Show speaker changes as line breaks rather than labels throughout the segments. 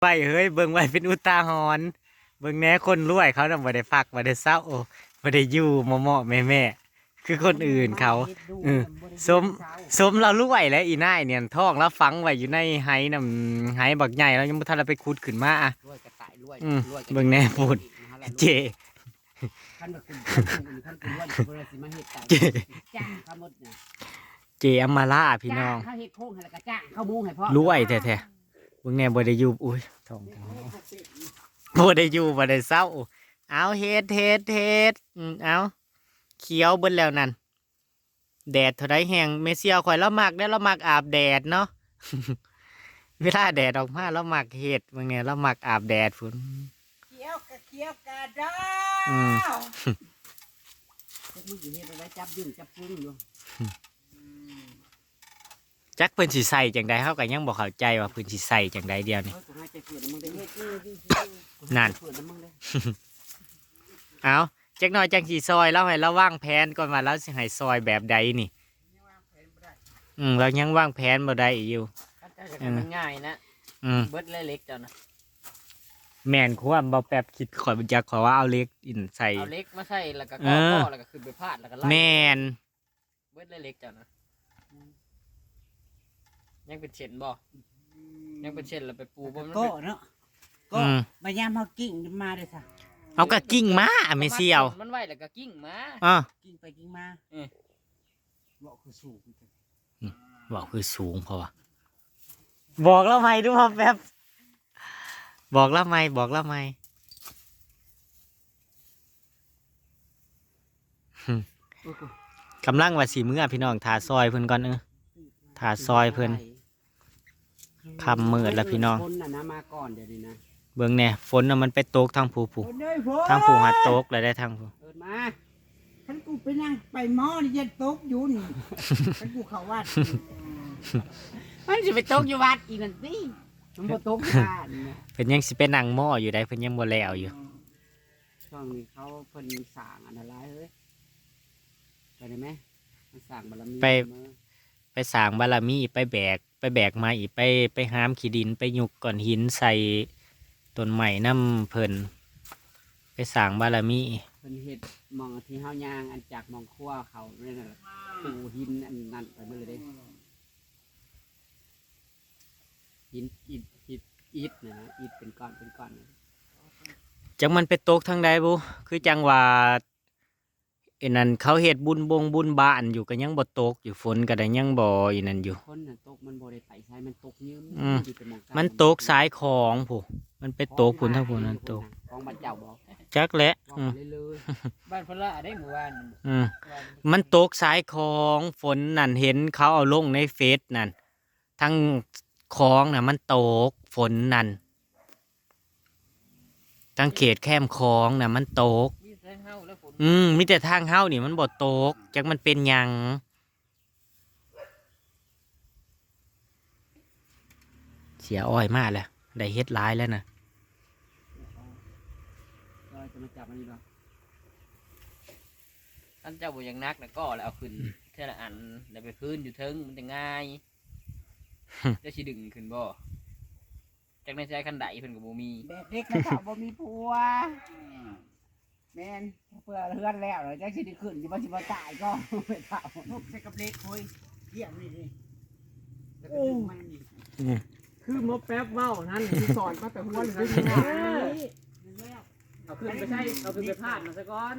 ไปเฮ้ยเบิ่งไว้เป็นอุทาหรณ์เบิ่งแหน่คนรวยเขาน่ะบ่ได้พักบ่ได้เศร้าบ่ได้อยู่เหมาะๆแม่ๆคือคนอื่นเขาเออสมสมเรารวยแล้วอีนายเนี่ยท้องแล้วฝังไว้อยู่ในไหนำไหบักใหญ่แล้วยังบ่ทันได้ไปขุดขึ้นมา
รวยกระต่ายรวยรวย
เบิ่งแหน่พูดเจ
คันว่าคุณคันคุณรวยคุณสิมาเฮ็ดกันจ้างเขาหมดเนี่ย
เจอำมาล่าพี่น้อง
เขาเฮ็ดโค้งให้แล้วก็จ้างเขามุงให้พ่อ
รวยแท้ๆเบิ่งแหน่บ่ได้อยู่อุ้ยท้องบ่ได้อยู่บ่ได้เศร้าเอาเฮ็ดเอาเขียวเบิดแล้วนั่นแดดเท่าใดแห้งเมเซียวข่อยละมักได้ละมักอาบแดดเนาะ เวลาแดดออกมาละมักเฮ็ดเบิ่งแหน่ละมักอาบแดดพุ่น
เคี้ยวกะดา
พวกมึงอยู่เฮ็ดอะไรจับดึงจับปึ้งอยู่
จักเพิ่นสิใส่จังใดเฮาก็ยังบ่เข้าใจว่าเพิ่นสิใส่จังใดเดียวนี่
กูหาใจเกิดมึงได้เฮ็ด
นั่น
เกิดมึงได้
เอาจักหน่อยจังสิซอยแล้วให้เราวางแผนก่อนว่าเราสิให้ซอยแบบใดนี่เรายังวางแผนบ่ได้อีกอยู่
มันง่ายนะ เบิดเล็กๆจ้ะนะ
แม่นความบ่แป๊บคิดข่อยบ่จักข่อยว่าเอาเหล็กอินใส่
เอาเล็กมาใส่แล้วก็ก่อแล้วก็ขึ้นไปพาดแล้วก็ไล่
แม่น
เบิดเล็กๆจ้ะนะยังเป็นเช่นบ่ยังเป็นเช่นแล้วไปปูบ่มัน
ก็เนาะก็มายามเฮากิ่งมาเลยค่ะ
เอากะกิ้งมาไม่เสียว
มันไหวแล้วก็กิ้งมา
กิ่งไปกิ่งมาเบาคือสูง
บอกคือสูงเพราะว่าบอกแล้วไหมดูพอแป๊บบอกแล้วไหมกำลังว่าสีมือพี่น้องทาซอยเพิ่นก่อนทาซอยเพิ่นคำมืดแล้วพี่น้อง
คนน่ะนะมาก่อนเดี๋ยวนี้นะ
เบิ่งแน่ฝนน่ะมันไปตกทางผู้ทางผู้หัดตกแล้วได้ทางผู้
เอิ้นมา
ฉันกูไปนั่งไปหม้อนี่จะตกอยู่นี่ฉันกูเข้าวัด
มันสิไปตกอยู่วัดอีนั่นสิมันบ่ตกที่บ้านนะ
เพิ่นยังสิไปนั่งหม้ออยู่ได้เพิ่นยังบ่แล้วอยู่
ช่วงนี้เขาเพิ่นสร้างอันตรายเฮ้ยไปได้ไหมมันสร้างบารมี
ไปสร้างบารมีไปแบกมาอีกไปหามขี้ดินไปยุกก้อนหินใส่ต้นไม้น้ำเพิ่นไปสร้างบารมี
เพิ่นเฮ็ดหมองที่เฮาย่างอันจากหมองครัวเขาเนี่ยน่ะปูหินอันนั้นไปเบิ่เลยเด้หินอิฐนะอิฐเป็นก้อนนะ
จังมันไปตกทางใดบุคือจังว่าไอ้นั่นเขาเฮ็ดบุญบ้านอยู่ก็ยังบ่ตกอยู่ฝนก็ได้ยังบ่อีนั่นอยู่
คนน่ะตกมันบ่ได้ไปใช้มันตกยืม อยู่แต่หอง
มันตกสายของผู้มันไปตกพุ่นทางพุ่นนั่นตก
ของบ้านเจ้าบ่
จักแหละ
บอกไปเลยๆบ้านพละได้หมู่บ้าน
มันตกสายของฝนนั่นเห็นเขาเอาลงในเฟซนั่นทั้งของน่ะมันตกฝนนั่นทั้งเขตแคมคลองน่ะมันตก
มีแต่เฮาแล้วฝน
มีแต่ทางเฮ้านี่มันบ่ตกจักมันเป็นหยังเสียอ้อยมากแล้วได้เฮ็ดร้ายแล้วนะ
เราจะมาจับมันนี่บ่ท่านเจ้าบ่ยังนักน่ะก็แล้วเอาขึ้นเท่าละอันแล้วไปพื้นอยู่เทิงมันจะง่ายจะสิดึงขึ้นบ่จักในใจคันไดเพิ่นก็บ่มี
แบบเด็กนะเขาบ่มีผัวแม่นเพื่อเฮือนแล้วจังสิได้ขึ้นสิบ่สิบ่ตายก็ไปเฒ่าทุกใส่กับเล็กคุยเยี่ยมนี่ดิแล้วก็ดึงมันนี่
คือมบแป๊บเว้านั่นที่สอนมาแต่หัวเลยนะเอาขึ้นไปใช่เอาขึ้นไปพาดมาซะก่อน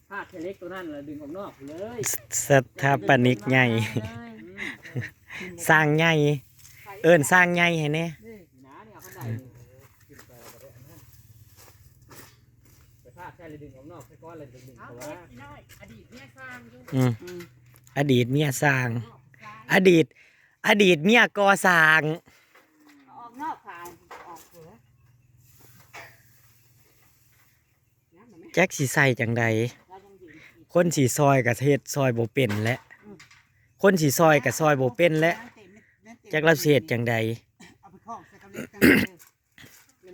พาดแค่เล็กตัวนั้นเลยดึงออกนอกเลย
สถาปนิกใหญ่ สร้างใหญ่เอิ้นสร้างใหญ่ให้แน่
นี่นะเนี่ยเขาได้ขึ้นไปแล้วก็ได้อันนั้นไปพาดแค่เลยดึงออกนอกซะก่อนเลยดึงเพราะว่า
อดีตเนี่ยสร้างอยู่
อดีตเมียสร้าง อดีตเมียก่อสร้าง
ออกนอกขายออกเผือ
แจ็คสิใส่จังใดคนสีซอยกับเฮ็ดซอยบ่เป็นและคนสีซอยกับซอยบ่เป็นและแจ็ครับเศษจังใด
เอาไปคล้องใส่กับเล็กกัน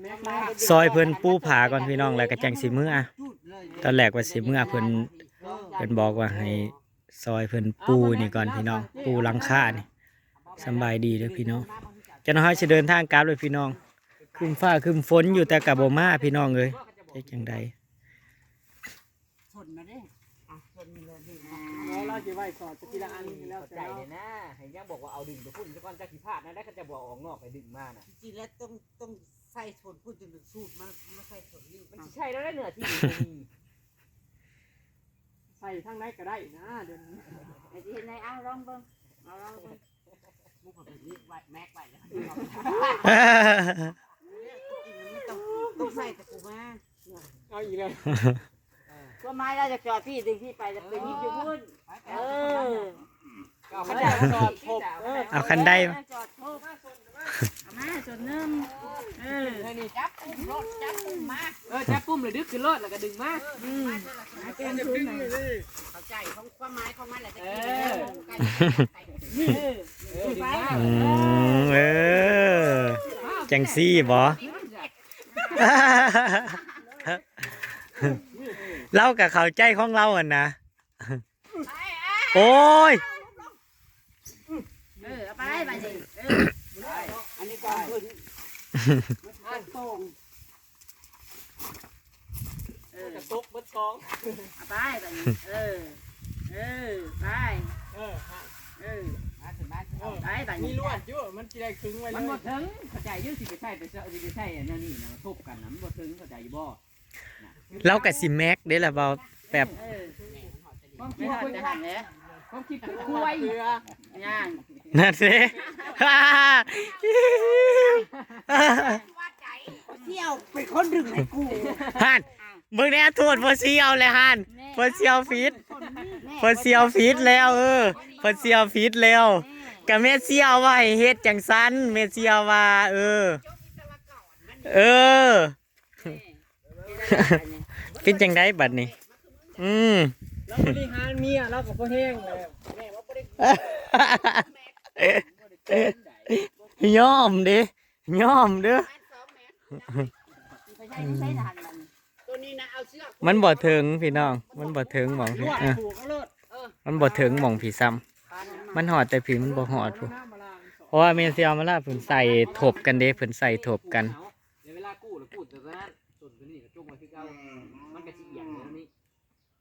เลย
ซอยเพิ่นปูผาก่อนพี่น้องแล้วก็จังสิมื้อตอนแรกว่าสิมื้อเพิ่นบอกว่าให้ซอยเพิ่นปูนี่ก่อนพี่น้องปูหลังคานี่สำบายดีเด้อพี่น้องจะน้อยสิเดินทางกลับเลยพี่น้องค คึมฟ้าคึมฝนอยู่แต่กับบ่มาพี่น้องเอ้ยเฮ็ดจังได
ชนนะเด้อ่ะชนเลยดิ
แล้วเราจะไว้สอดจะทีละอันแล้ว
เข้าใจเลยนะเห็นยังบอกว่าเอาดึงไปพุ่นซะก่อนจักสิพลาดนะได้เขาจะบอกออกนอกไปดึงมาน่ะ
จริงๆแล้วต้องใส่ชนพูดจนถึงสูตรมาใส่ชนนี่
มันสิใช่แล้วได้เหนือที่มี
ใส่ทั้งไหนก็ได้นะเดี๋ยวนี้
ไอ้ที่เห็นในเอาลองเบิ่งเอาลองเบิ่งมุกแบบนี้ไว้แม็กไว้แล้วต้องใส่ตะปูมา
เอาอีกเลย
ก็ไม้เราจะจอดพี่ดึงพี่ไปจะเป็นยิบอยู่พุ่นเออ
เอาขันไดมาสอดทบ
เอาคันไดมา
จอดทุบเอามาส่วนหนึ่งเออ
นี่จับปุ้มรถจับปุ้มมาจับปุ้มเลยดึกขึ้นรถแล้วก็ดึงมา
มาเต็มชุดเลยเข้าใจของความหมายของมันแหละจะกินดึงไป
เออจังซี่บ่เรากับเข้าใจของเราอ่ะนะโอ้ย
เอาไปไปสิอันนี้ก่อนขึ้นมันตรง
กระตกเบิดกอง
เอาไปไปไปไปไป
มีลวดอยู่มันจะได้คึงไว้เล
มันหม
ย
ดถึงเข้าใจยืดสิไปใช่ไปใช่อันนี้นะทุบกันนะมันหมดถึงเข้าใจบ่
เรากับสิแม็กเด้ล่ะเบาแบบ
ความคิดคุยกันเนี่ยความคิดคุยย่าง
นั่นสิ
เที่ยวเป็นคนดึงให้กู
ฮันมึงเนี่ยโทษพอเซียวเลยฮันพอเซียวฟีดพอเซียวฟีดแล้วพอเซียวฟีดแล้วกับเมเซียวว่าให้เฮ็ดจังซันเมเซียวว่าเป็นจังได้บัดนี้
เราบริหารเมียเราก็พอแห้งแล้ว
ยอมดิยอมเด้อ
ตัวนี้นะเอาเชือก
มันบ่ถึงพี่น้องมันบ่ถึงหม่องพี่
ถูกเอาเลิศ
มันบ่ถึงหม่องพี่ซ้ำมันหอดแต่พี่มันบ่หอดพุ่นเพราะว่าเมเซียวมาล่าเพิ่นใส่ถบกันเด้เพิ่นใส่ถบกัน
เดี๋ยวเวลากู้หรือกู้แต่ตอนนั้นส่วนตัวนี้ก็จุกมาคือเก่ามันก็สิเอียงเลยนี่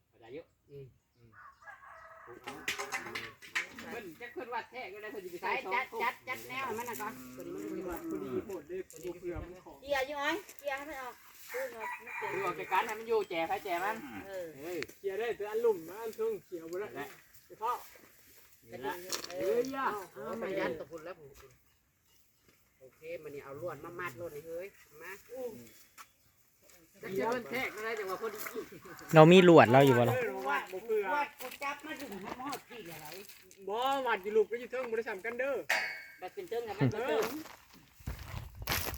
เข้าใจเยอะเพิ่นจักเพิ่นวัดแท้ก็ได้เพิ่นสิไปใส่ช่องจัดแนวมันน่ะก่อนตัวนี้มันวัด
พอดีโหดเลยพอดีเปลือกมันของ
เกียร์อยู่ไหมเกียร์ให้มันออกพูดเนาะ
คือออกจากการให้มันอยู่แจกให้แจกมัน
เขียได้แต่อันลุ่มนะอันทุ่งเขียวไปแล้วไปเข้า
นี่ละ
เอ้ยย่า
เอามายันตะกุนแล้วผมโอเคมันนี่เอาลวดมามัดลวดเลยเฮ้ยมา
จักเพิ่นแท้ก็ได้จังว่าพอดี
เรามีลวดเราอยู่บ่ล่ะ
วัดบ่เปลือก
ว่ากูจับมาดึงให้หมดที่อะไร
บ่วัดอยู่ลูกก็อยู่เทิงบ่ได้ซ้ำกันเด้อ
แบบเป็นเติ้งกับมันเติ้ง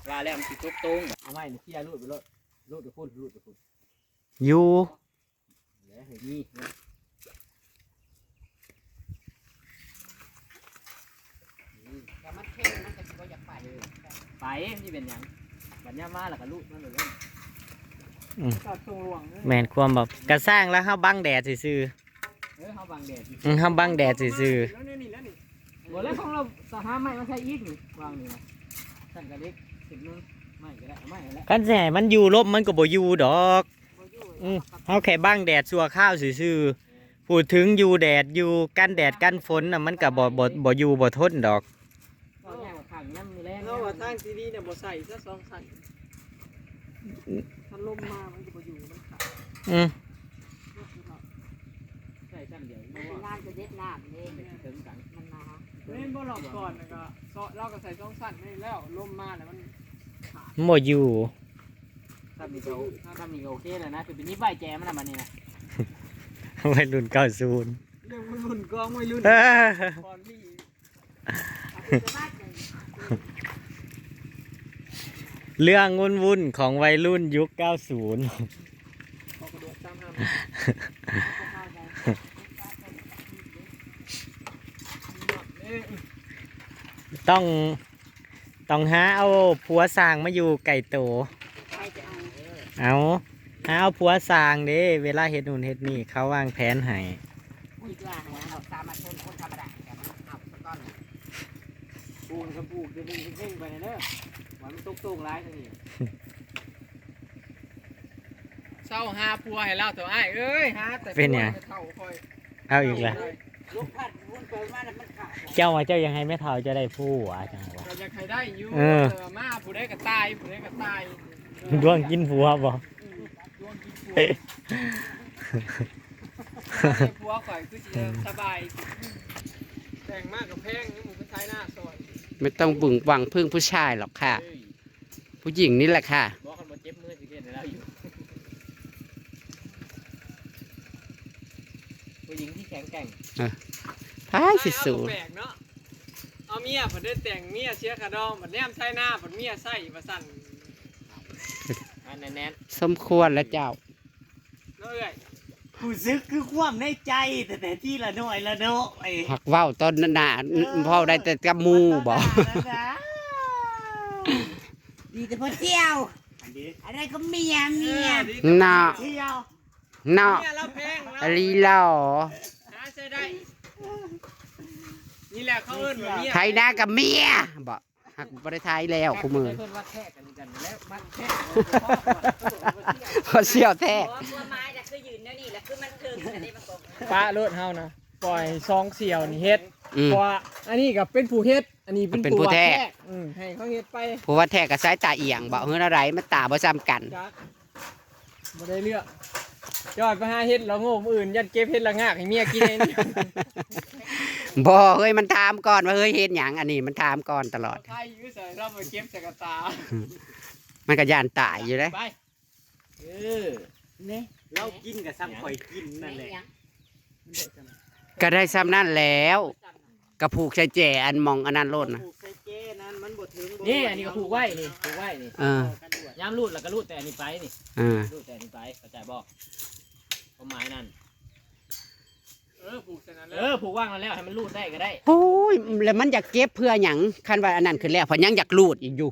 ว่าแล้วมันสิตกตรงเอาไว้นี่เที่ยรูดไปเลยรูดไปพุ่นรูดไปพุ่น
อยู่
แล้วให้นี่นะ
แต่มันเท่มันจะก็อยากไป
ไปที่เป็นหยังบัดยามมาแล้วก็รูดมันเลย
ตัดทรงหลวง
แม่นความแบบกระสร้างแล้วเฮาบังแดดซื่อ
เฮาบังแดด
ๆเฮาบังแดดซื่อ
แล้วนี่แล้วนี่
บ่แล้วของเราสหาไม้มาใช้อีกนี่วางนี่นะสั่นกระเล็กสิบนึงไม่ก็ได้ไม่แล้ว
ๆกันแสิให้มันอยู่ลมมันก็บ่อยู่ดอกเฮาแค่บังแดดชั่วข้าวซื่อๆพูดถึงอยู่แดดอยู่กันแดดกันฝนน่ะมันก็บ่อยู่บ่ทนดอก
ก็แย่กว่าข้างน้ำมือแรง
เราว่าทางซีดีเนี่ยบ่ใส่ซะ2ใส่ถ้าลมมามันจะบ่อยู่มันขาด
ใช่ซ้ำเดียว
งานจะเด็ดน้ำนี่
ถึงกัน
มันมา
เล่นบ่หลอกก่อนแล้วก็เราก็ใส่2สั่นไม่แล้วลมมาแล้วมัน
มันบ่อยู่
ซ้ำนี่ก็โอเคแล้วนะคือเป็นนี้ใบแจมันน่ะบัดนี้นะ
วัยรุ่น90
เรื่องรุ่นกองไม่รุ่น
เออ
ก่อนนี่
เรื่องวุ่นๆของวัยรุ่นยุค 90
พอกระโดดตามหา
ต้องหาเอาผัวสร้างมาอยู่ไก่โต
ใครจะเอา
เอาหาเอาผัวสร้างเด้เวลาเฮ็ดนู่นเฮ็ดนี่เขาวางแผนให้
พูดว่านะเราสามารถคนธรรมดาแต่มันเอาสักก้อน
ปลูกกับปลูกเดี๋ยวมึงเพ่งไปเด้อ
มันตุ้งๆร้ายทั้งนี้เศร้าหาผัวให้เล่าตัวอ้ายเอ้ยหาแต่เท่าคอย
เอาอีกแล้ว
ลูกพัดวุ่นไปมาแล้วมันขาด
เจ้าว่าเจ้ายังให้แม่เฒ่าจะได้ผู้อ่ะจังหวะ
เราจะใครได้อยู่
เออ
มาผู้ได้ก็ตายผู้ได้ก็ตาย
ดวงกินผัวบ่
ดวงกินผัวข่อยคือจะสบายแต่งมากกับแพงนี่หมูก็ใช้หน้าซอย
ไม่ต้องบึงหวังพึ่งผู้ชายหรอกค่ะ ผู้หญิงนี่แหละค่ะ
บอกกันบ่เจ็บมือสิเกณฑ์แล้วอยู่ผู้หญิงที่แข็งแกร่ง
ท้ายสิสู
แปลกเนาะเอาเมียผมได้แต่งเมียเชียคาดองบัดแนมใช้หน้าบัดเมียใส่มาสั่น
อันแน่น
สมควรแล้วเจ้า
เนาะเอ้ย
ผู้ซึกคือความในใจแต่ที่ละน้อยละเนาะไอ้
หักเว้าต้นหนาเว้าได้แต่กับหมูบ่
ดีแต่พอเที่ยว อะไรก็เมีย
เนาะ
เที่ยว
เนาะ
เมียเราแพง
อ
เรา
ลีหล่อ
หาใช้ได้ นี่แหละเขาเอิ้นว่าเมีย
ไทยหน้ากับเมียบ่หักบ่ได้ไทยแล้วคู่มือ
เพิ่นวัดแท้กันแล้ววัดแท้
เขาเสี่ยวแท้
เพราะตัวไม้น่ะคือยืนเดี๋ยวนี้แหละคือมันถึงอันนี้มันก็
ป้าโลดเฮานะปล่อยซองเสี่ยวนี่เฮ็ด
อืม
เพราะว่าอันนี้ก็เป็นผู้เฮ็ดอันนี้เป็น
เป็นผู้แท้
ให้เขาเฮ็ดไป
ผู้ว่าแท้กับสายตาเอียงบ่เฮืออะไรมันตาบ่ซ้ำกัน
จักบ่ได้เลือกยอดไปหาเฮ็ดแล้วโง่มื้ออื่นยัดเก็บเฮ็ดละงากให้เมียกินเอง
บ่เฮ้ยมันถามก่อนว่าเฮ้ยเฮ็ดหยังอันนี้มันถามก่อนตลอด
ใครอยู่ใส่เราไปเก็บใส่กระตา
มันก็ย่านตายอยู่เด้
ไป
เนี่ยเรากินกับซ้ำข่อยกินนั่นแหละ
ก็ได้ซ้ำนั่นแล้วกระผูกใส่แจอันมองอันนั้นโลดนะ
ผูกใส่เจ้นั้นมันบ่ถึง
นี่อันนี้ก็ผูกไว้นี่ผูกไว้นี่
เออ
ย้ำรูดแล้วก็รูดแต่อันนี้ไปนี่
เออ
รูดแต่อันนี้ไปเข้าใจบ่ความหมายนั่น
ผูกใส่นั้นเล
เอย อผูกว่างแล้วให้มันรูดได้ก็ได้
โอ้ยแล้วมันอยากเก็บเพื่อหยังคันว่าอันนั้นขึ้นแล้วเพราะยังอยากรูดอีกอยู่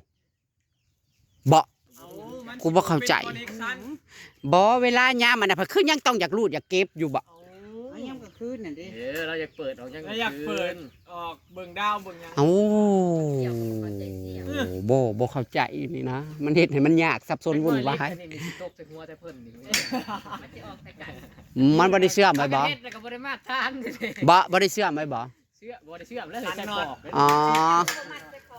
บ่
เอามัน
กูบ่เข้าใจ
เป็น connection
บ่เวลายามมันน่ะเพราะคือยังต้องอยากรูดอยากเก็บอยู่บ่
เอา
เอายังก็คืนน่ะดิ
เราอยากเปิดออกยัง
แล้วอยากเปิดออกเบิ่งดาวเบิ่งหยัง
เอ้าบ่เข้าใจนี่นะมันเฮ็ดให้มันยากสับสนวุ่นวาย
นี่มีสิตกใส่หัวแต่เพิ่นนี่
มันจะออกแต่กัน
มันบ่ได้เชื่อมไว้บ่
เฮ็ดแล้วก็บ่ได้มาทานนี่
บ่ได้เชื่อมไว้บ่
เชื่อบ่ได้เชื่อมแล้วใส่ปอก
อ๋อ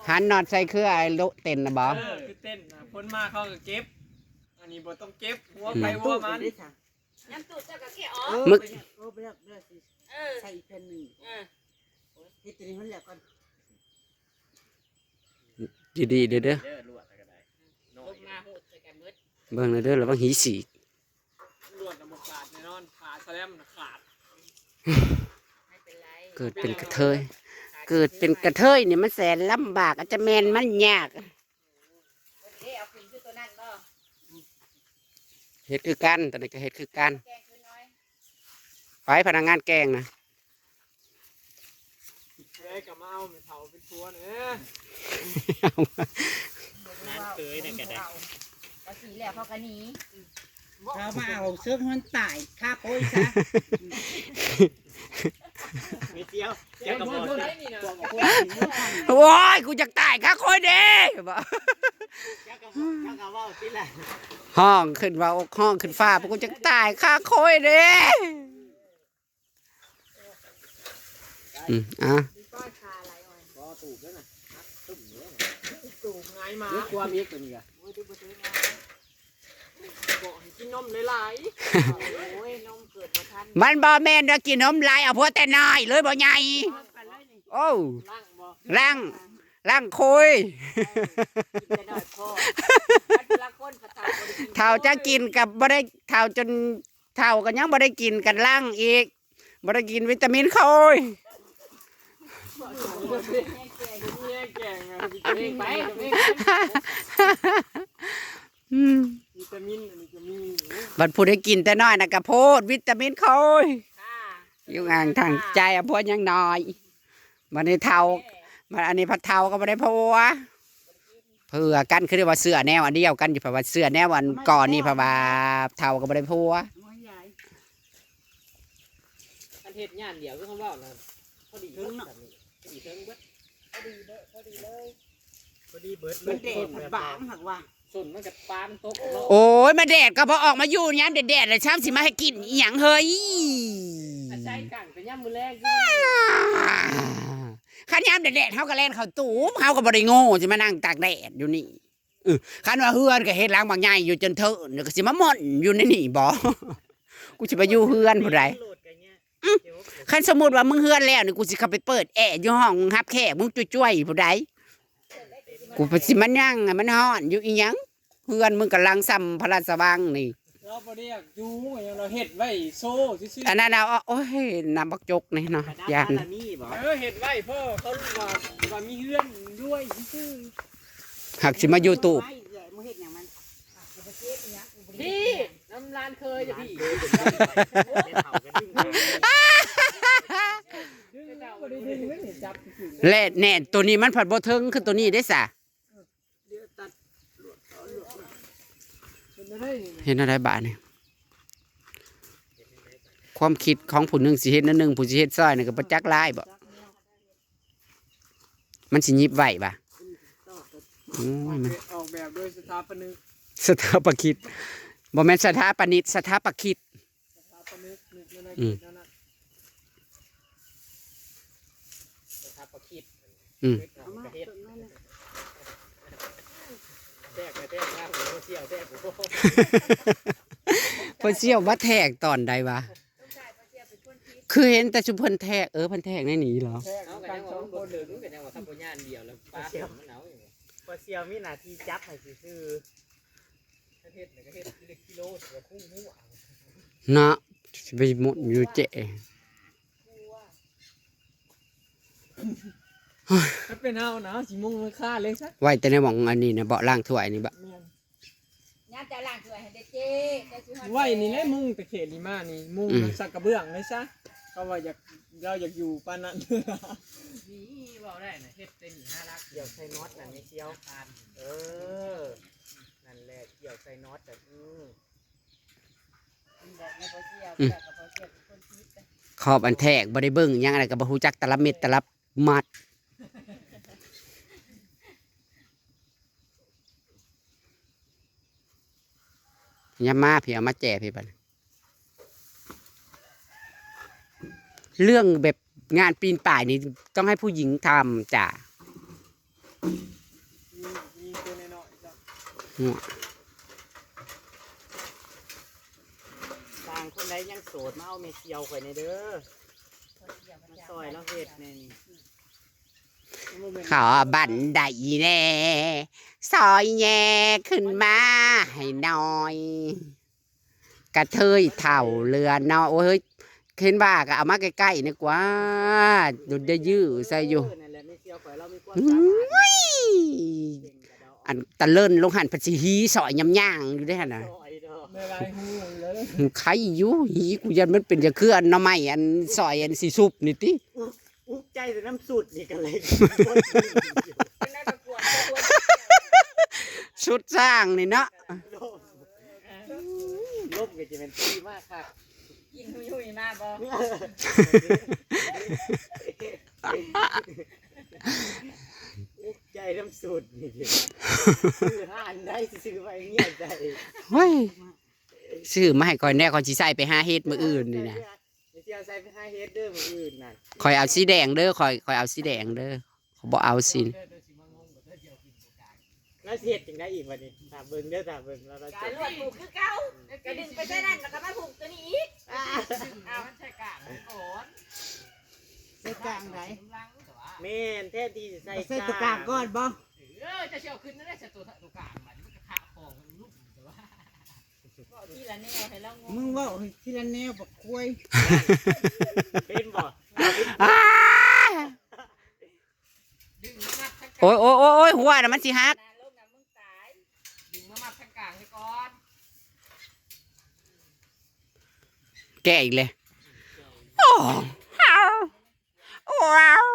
หันน็อตใส่เครือไอ้โลเต็นน่ะบ่
คือเต้นนะพ้นมาเขาก็เก็บ อันนี้บ่ต้องเก็บหัวไปหัวมัน
น้ำตูดเจ้าก็แค่อ๋อ
มึก
เออไปเลือกเลือกสิ เออ ใส่อีกแผ่นหนึง เออ เฮ็ดตัวนี้มันแล้วก่อน
ดีๆเด้อ
เด้อลวดก็ได้
ลงมาโหดใส่กันมืด
เบิ่งเด้อระวังหีสีก
ลวดน่ะบ่ขาดแน่นอนขาแสลมน่ะขาด
ไม่เป็นไร
เกิดเป็นกระเทย เกิดเป็นกระเทยนี่มันแสนลำบากอาจจะแมนมันยาก
เอ๊ะเอาขึ้นคือตัวนั้นบ่
เฮ็ดคือกันตอนนี้ก็เฮ็ดคือกัน
แกงคือน้อย
ไปพนักงานแกงนะ
เอ้ยกลับมาเอาไปเผาเป็นทัวเนี่ย
นั่นเคยนั่นก็ได้
ก็สีแล้วเขาก็หนี
เรามาเอาเสื้อมันตายค่าโอ้ยซะ
ไม่เที่ยว
เจ้าก็บ่ได้นี่นะ
โอ้ยกูจะตายค่าโคอยเด้บ่
เจ้าก็ว่าสิล่ะ
ห้องขึ้นว่าอกห้องขึ้นฟ้าพวกกูจะตายค่าโคอยเด้อ่ะ
ก้อยคาอะไรอ่อน
บ่ตูบแล้วน่ะ
ตูกไงมา
นี่กลัวมีตัวนี้ก็
โอ้ยดูบ่ถึงนะ
บอกให้กินนมหลาย
โอ้ยนมเกิดบ่ทัน
มันบ่แม่นว่ากินนมหลายเอาพวแต่น้อยเลยบ่ใหญ่
กันเลยนี่
โอ้
ๆล่างบ่
ล่างโคอย
กินแต่น้อยพอมันละคนกระเต่าบ่ได้กิน
เท่าจะกินกับบ่ได้เท่าจนเท่ากันยังบ่ได้กินกันล่างอีกบ่ได้กินวิตามินโคอย
แย่แกงอะ
เองไปเอง
วิตามินอันนี้ก็มี
บัดผู้ได้กินแต่น้อยน่ะก็โพดวิตามินโคอย
ค่ะ
อยู่อ่างทางใจอะพวกยังน้อยมันนี้เท่ามันอันนี้พัดเท่าก็บ่ได้พัวเพื่อกันคือเรียกว่าเสื้อแนวอันเดียวกันอยู่เพราะว่าเสื้อแนวอันก่อนนี่เพราะว่าเท่าก็บ่ได้พัว
หัวใหญ่
อันเฮ็ดย่านเดียวก็คำว่านั่นพอดีถึงเนาะพอดีถึงเบิด
พอดีเลยพอดีเลย
พอดีเบิด
มันแดดมันบางหักว่า
ส่วนมันกับปานตก
โอ้ยมาแดดก็พอออกมาอยู่ยามแดดๆเลยช้ำสิมาให้กินอีหยังเฮ้ย
ใช่กังแต่ย่ำมือแรง
ขันยามแดดๆเฮาก็เล่นเข้าตู้เฮาก็บ่ได้โง่สิมานั่งตากแดดอยู่นี่คันว่าเฮือนก็เฮ็ดล้างบางใหญ่อยู่จนเถอะเดี๋ยวก็สิมาม่อนอยู่ในนี่บ่ กูสิไปอยู่เฮือนผู้ใดคันสมมุติว่ามึงเฮือนแล้วนี่กูสิเข้าไปเปิดแอร์อยู่ห้องรับแขกมึงจ้วยๆผู้ใดกูไปสิมานั่งให้มันฮ้อนอยู่อีหยังเฮือนมึงกำลังซ้ำพระราชวังนี่
เราบ่ได้อยากอยู่เราเฮ็ดไว้โซ่ซื่อ
อันนั้นเอาโอ้ยน้ำบักจกนี่เนาะยาน
เฮ็ดไว้พ่อเขาว่ามีเฮือนด้วยซื่อ
หักสิมาอยู่ตูบ
มึงเฮ็ดหยังมัน
พี่น้ำลานเคยจ้ะพี่
และแน่ตัวนี้มันผัดบ่เทิงคือตัวนี้ได้ซะเห็นอะไรบ้านี่ความคิดของผู้หนึงสิเฮ็ดนั่นหนึงผู้สิเฮ็ดซอยนี่ก็บ่จักหลายบ่มันสิยิบไว้บ่โอ้ยมัน
ออกแบบโดยสถาปนิก
สถาปนิกบ่แม่นสถาปนิกสถาปนิก
สถาปนิกนั่นน่ะสถาปนิก
เอามาต้นไม้นะ
แทกไปแทกมาผมเสี่ยวแทกผม
เพิ่นเสี่ยวว่าแทกตอนใดวะคือเห็นแต่ชุมเพิ่นแทกเพิ่นแทกในนี้เหรอ
แทก
เอา
กั
กัน น
ส
ส
อ
อง ง
ค
คน
น
เหลืองกันยังว่าทำปัญญาเดียวแล้วป้ามันเอาอย่าง
พอเซียวมีหน้าที่จับให้ซื่อ
เฮ็ดก็เฮ็ดกิโลเสือคู่หัว
เนาะสิไปหมดอยู่เจ๊
ถ้าเป็นเอานะสิมุ่งมือฆ่าเลยซะ
ไว้แต่ในหม่องอันนี้นะเบาะล่างถ้วยนี่บะ
ยามจะล้างถ้วยให้ได้เจ๊แต่สิฮอด
ไว้นี่แหละมุ่งแต่เขตนี่มานี่มุ่งสักกระเบื้องเลยซะเพราะว่าเราอยากอยู่ปานนั้น
นี่บอกได้นะเฮ็ดเป็น5ลัก
ๆเกี่ยวใส่น็อตน่ะไม่เซียวนั่นแหละเกี่ยวใส่น็อตแต่
บอกในบ่เสียวแต่ก็บ่เสียวเป็นคนคิดแต่
ขอบอันแทกบ่ได้เบิ่งหยังอะไรก็บ่ฮู้จักแต่ละเม็ดแต่ละมัดยามาพี่เอามาแจกพี่บัดเรื่องแบบงานปีนป่ายนี่ต้องให้ผู้หญิงทำจ้ะ
มีตัวน้อยๆจ้ะ
ต่างคนใดยังโสดมาเอาเมเซียวข่อยในเด้อมาซอยแล้วเฮ็ดแน่นี่
ขอบันไดแน่ซอยแย่ขึ้นมาให้หน่อย กระเทยเถ่าเรือเนาะโอ้ยเห็นว่าก็เอามาใกล้ๆนี่กว่าดูได้ยื้อใส่อยู่
นั่นแหละเมเซียวข่อยเรามีความ
อุ้
สามารถ
ย
เก่งกระเดา
อันตะเลินลงหันปัจจิฮีสอยยำย่างอยู่ได้ขนาด
ซอยเด้อ
ในลายหูเลย
ใครอยู่หีกูยันมันเป็นจะเคลื่อนน้ำไม้อันซอยอันสีซุปนี่ติ
อุกใจแต่น้ำสุดนี่กันเลย
เป็นได้ประกวด
ชุดสร้างนี่เนาะ
ลบก็จะเป็นที่มากค่ะ
กินยุ่ยๆมาบ่
อุกใจน้ำสุดนี่ดิซื้อห้านได้ซื้อไปเงียบใจ
เฮ้ยซื้อมาให้ก่อนแน่ก่อนสิใส่ไปหาเฮ็ดมื้ออื่นนี่นะ
เมเซียวใส่ไปให้เฮ็ดเด้อมื้ออื่นน่ะ
คอยเอาสีแดงเด้อคอยเอาสีแดงเด้อเขาบอกเอาสิ
แล้วเฮ็ดจังได้อีกวันนี้ถามเบิ่งเด้อถามเบิ่งเรา
กา
จะ
รลวดผูกคือเก่ากระดึงไปใส่นั่นแล้วก็มาผูกตัวนี้อีกเอามันใส่กลางก่อน
ใส่กลางไหน
แม่นแท้ดีใส่
ใส่ตัวกลางก่อนบ่
จะเชียวขึ้นนั่นแหละจะตัวกลางมันก็ขาคองลูกแต่ว่า
บอกทีละแนวให้เรางง
มึงว่าทีละแนวบักควย
เป็นบ่
ดึงมามัดทั้งกลาง
โอ้ยโอ้ยโอ้ยหัวน่ะมันสิหัก
นาลงน้ำมึงตาย
ดึงมามัดทั้งกลางให้ก่อน
แกอีกเลยโอ้ว้าว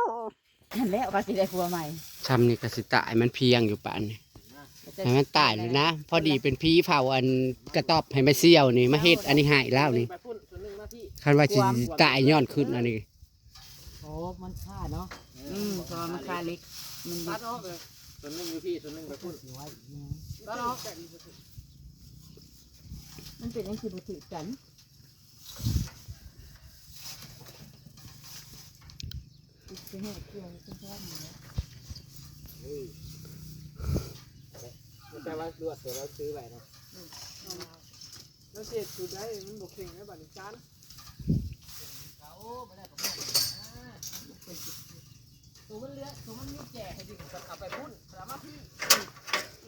นั่นแหละว่าสิได้ผัวใหม่
ทำนี่ก็สิตายมันเพียงอยู่ป่านนี่ให้มันตายเลยนะ พอดีเป็นพีเผาอันกระตอบให้มาเสี่ยวนี่มาเฮ็ดอันนี้ให้แล้วนี่
ไปพุ่นส่วนหนึ่งมาพี่
คันว่าสิตายย้อนขึ้นอันนี้
โอ้มันค่าเนาะพอมันค่าเล็กมัน
ตัดออกเลยตัว
ส่วนหนึ่งอยู่พี่ส่วนหนึ่งไปพุ่น
ก็เนาะมันเป็นยังสิบ่ถือกัน
แต่ว่าลวดเสร็จแล้วซื้อไปนะ
แล้วเจ็ดสุดได้มันบกเข่งได้บัดนี้จาน
ตัวมันเลือตัวมันมีแจกให้ดึงกับเอาไปพุ่นแล้วมาพี่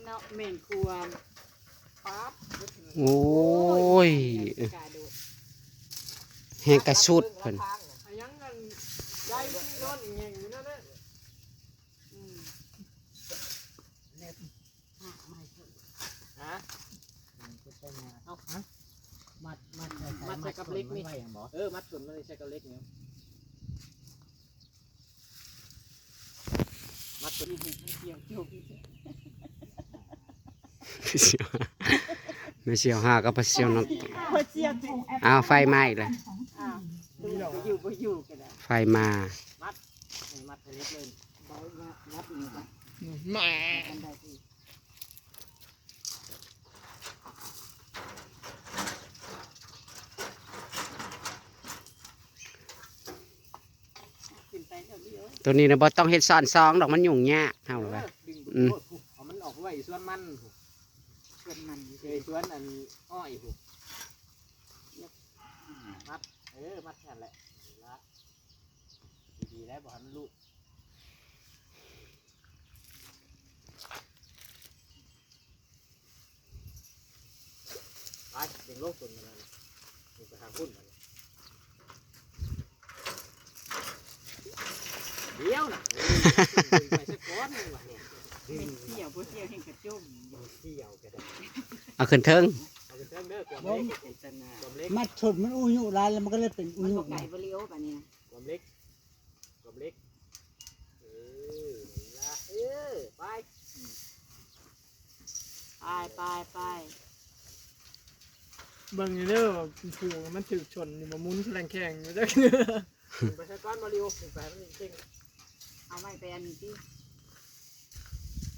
เนาะเม่นครัวปั๊บ
โอ้ย
กาโดด
แหงกระสุดเพิ่น
อายังกันได้ที่นอนอย่างเงี้ยอยู่นั่นแหละ
ฮะ
มัดใส่กับเล็กนี่
มัดส่วนมันใช้กับเล็กเนี่ยมัดส่วนนี้
เกี่ยวจุก
ไม่เชียวห้าก็พเชียวนัก
เจียวจุก
อ้าวไฟไหม้อีกเลย
อ้าวบ่อยู่กันได้
ไฟมา
มัดใส่เล็กเลย
บ่มัดอีก
แหม่
อันใดสิขึ้นไปเดี๋ยว
ตัวนี้นะบ่ต้องเฮ็ดซ้อนซองดอกมันยุ่งยากเท่าไหร่
ดึงเอามันออกไว้ส่วนมัน
ชวนมัน
เคยส่วนอันอ้อยผูมัดมัดแค่นั้นแหละละดีแล้วบอกให้มันลูกไปเด็กโลกส่วนมันเลยดูไปทางพุ่นมันเดี๋ยวนะไปสักก้อนหนึ่งว่ะเนี่ย
เป็นเที่ยวบ่เที่ยวเห็นกระจุ่ม
เที่ยวกัน
เอาขึ้นเทิง
เอาเป็นเรื่องเด้อความ
บ่
เล็ก
เป็นสนา
ความเล็ก
มัดชนมันอุ้ยอยู่ลายแล้วมันก็เลยเป็นอุ้
มัน
ย
บ่ไก่บ่เลี้ยวปานนี้นะ
ความเล็กความเล็กละไป
ไป
เบิ่งอยู่เด้อผูกมันถึกชนนี่มามุนแรงแข่งอยู่จัก
ไปใช้ก้อนมาเร็วไปมันจริง
เอาไว้ไปอันนี้ที่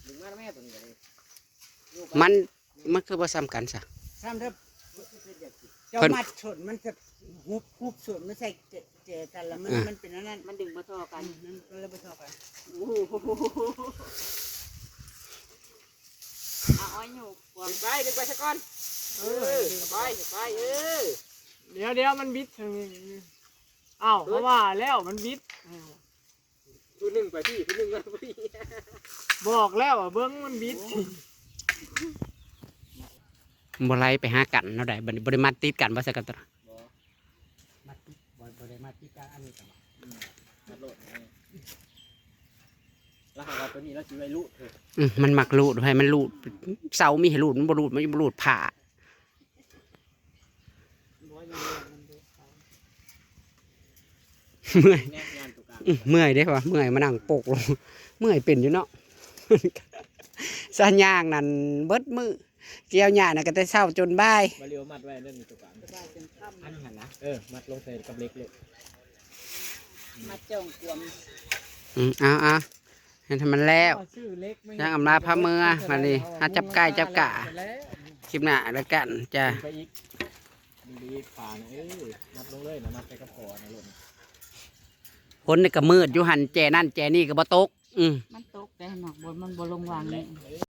ดึงแม่ตัวนี้เลย
มันคือบ่ซ้ำกันซะ
ทำเถอะเจ้ามัดชนมันจะฮุบส่วนมันใส่เจกันแล้วมันเป็นอันนั้น
มันดึงบ่ทอกั
กัน นนั่นก็เลยไปชอบกัน
โอ้โหเอาอ้อยอยู่กวาง
ดึงไปใช้ก้อนไป
เดี๋ยวมันบิดทางนี้อ้าวเพราะว่าแล้วมันบิด
ตัวหนึ่งไปพี่ตัวหนึ่งไปพี่
บอกแล้วอ่ะเบิ้งมันบิด
บ่ไล่ไปหากันเนาะได้บ่ได้มัดติดกันบ่ซะกันตัว
มัดบ่ได้มัดที่กลางอันนี้กัน
มาโหลดแล้วหาว่าตัวนี้แล้วจีไว้ลูกเถอะ
มันมักรูดให้มันรูดเสามีให้รูดมันบ่รูดมันบ่รูดผ่าเมื่อย
แน่งานตัวกลาง
เมื่อยเด้ว่ะเมื่อยมานั่งปกลงเมื่อยเป็นอยู่เนาะ สัญญางนั่นเบิดมือเกี่ยวหญ้าน่ะก็แต่เช้าจนบ่าย
มาเร็วมัดไว้นั่นตัวกลางอันหันนะมัดลงใส่กับเล็กเลย
มาจ้องกวม
เอาให้ทำมันแล้ว
ชื่อเล็กไม่
จ้างอำลาพระเมือมาดิหาจับไก่จับกะคลิปหน้าแล้วกันจ้ะ
ไปอีกดีผ่านมัดลงเลยนะมัดไปกระพอนะหล่น
คนนี่ก็มืดอยู่หันแจนั่นแจนี่ก็บ่ตก
มันตกแต่หนอกบนมันบ่ลงวางนี่